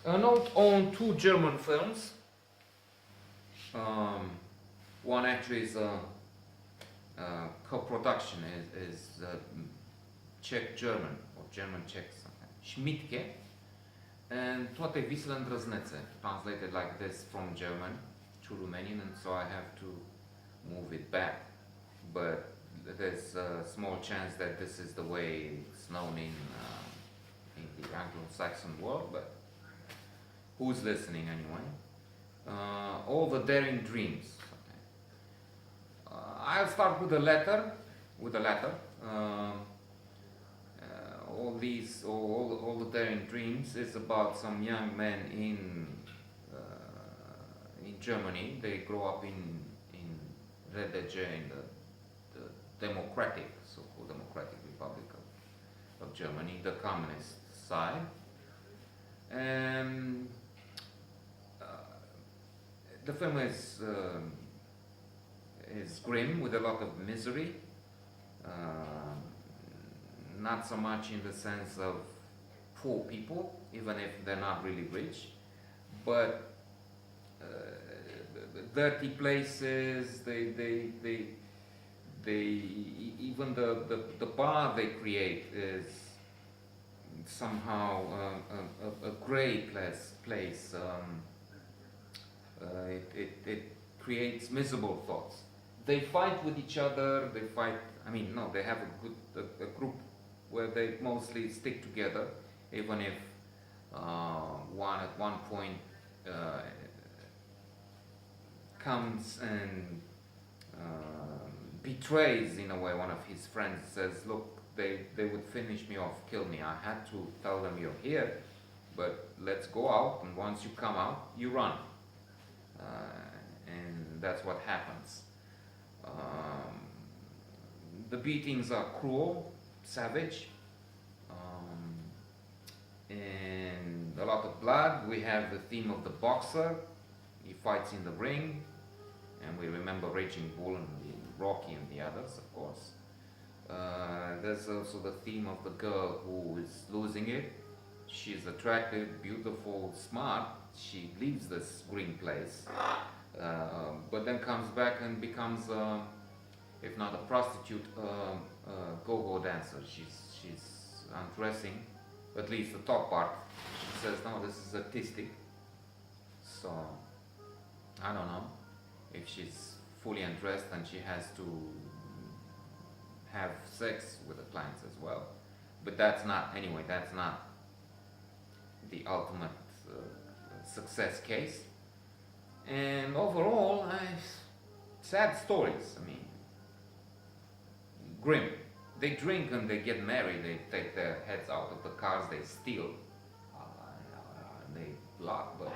Note on two German films. Um, One actually is a co-production, is Czech-German or German-Czech, Schmitke and Toate visele îndrăznețe, translated like this from German to Romanian, and so I have to move it back. But there's a small chance that this is the way it's known in the Anglo-Saxon world, but who's listening anyway? All the daring dreams. I'll start with the letter. All the daring dreams is about some young men in Germany. They grow up in Redege, in the democratic, so-called Democratic Republic of Germany, the communist side, and the film is grim with a lot of misery. Not so much in the sense of poor people, even if they're not really rich, but dirty places. Even the bar they create is somehow a grey place. It creates miserable thoughts. They fight with each other. They have a group where they mostly stick together, even if one at one point comes and betrays, in a way, one of his friends. Says, look, they would finish me off, kill me. I had to tell them you're here, but let's go out, and once you come out, you run. And that's what happens. The beatings are cruel, savage, and a lot of blood. We have the theme of the boxer. He fights in the ring, and we remember Raging Bull and Rocky and the others, of course. There's also the theme of the girl who is losing it. She's attractive, beautiful, smart. She leaves this green place, but then comes back and becomes, if not a prostitute, go-go dancer. She's undressing, at least the top part. She says, no, this is artistic. So I don't know if she's fully undressed and she has to have sex with the clients as well. But that's not the ultimate success case. And overall, sad stories. I mean, grim. They drink and they get married. They take their heads out of the cars. They steal. They block, but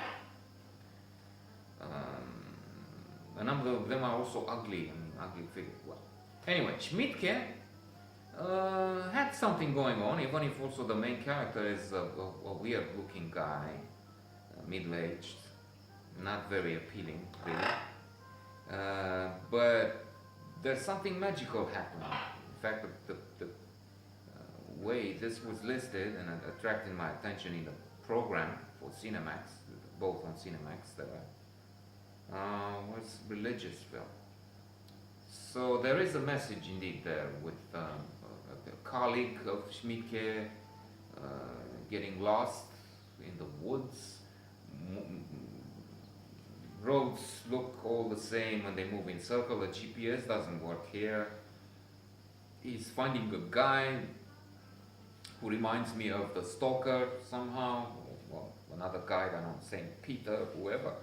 a number of them are also ugly. Ugly figures. Well, anyway, Schmitke had something going on, even if also the main character is a weird-looking guy, middle-aged, not very appealing, really. But there's something magical happening. In fact, the way this was listed and attracted my attention in the program for Cinemax, both on Cinemax, was religious film. So there is a message indeed there with a colleague of Schmitke getting lost in the woods. Roads look all the same when they move in circle. The GPS doesn't work here. He's finding a guy who reminds me of the stalker somehow. Well, another guy, I don't know, Saint Peter, whoever.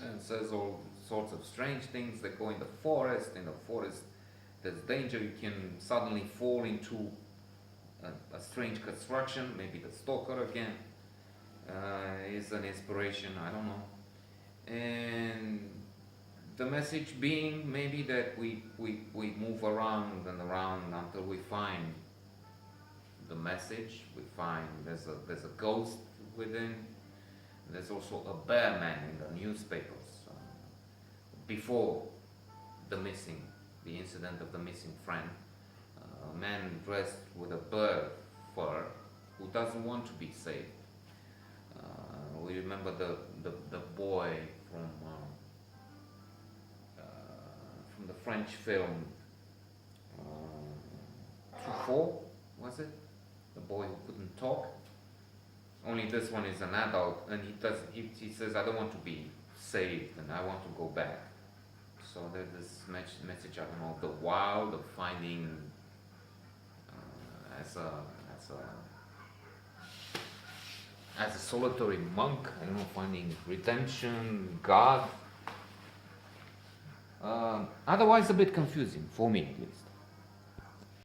And says all sorts of strange things. They go in the forest. In the forest, there's danger. You can suddenly fall into a strange construction. Maybe the stalker again is an inspiration. I don't know. And the message being maybe that we move around and around until we find the message. We find there's a ghost within. There's also a bear man in the newspapers. Before the incident of the missing friend, a man dressed with a bird fur who doesn't want to be saved. We remember the boy from the French film Truffaut, was it? The boy who couldn't talk. Only this one is an adult, and he says, I don't want to be saved, and I want to go back. So there's this message, I don't know, of the wild, of finding as a solitary monk, I don't know, finding redemption, God. Otherwise, a bit confusing for me, at least.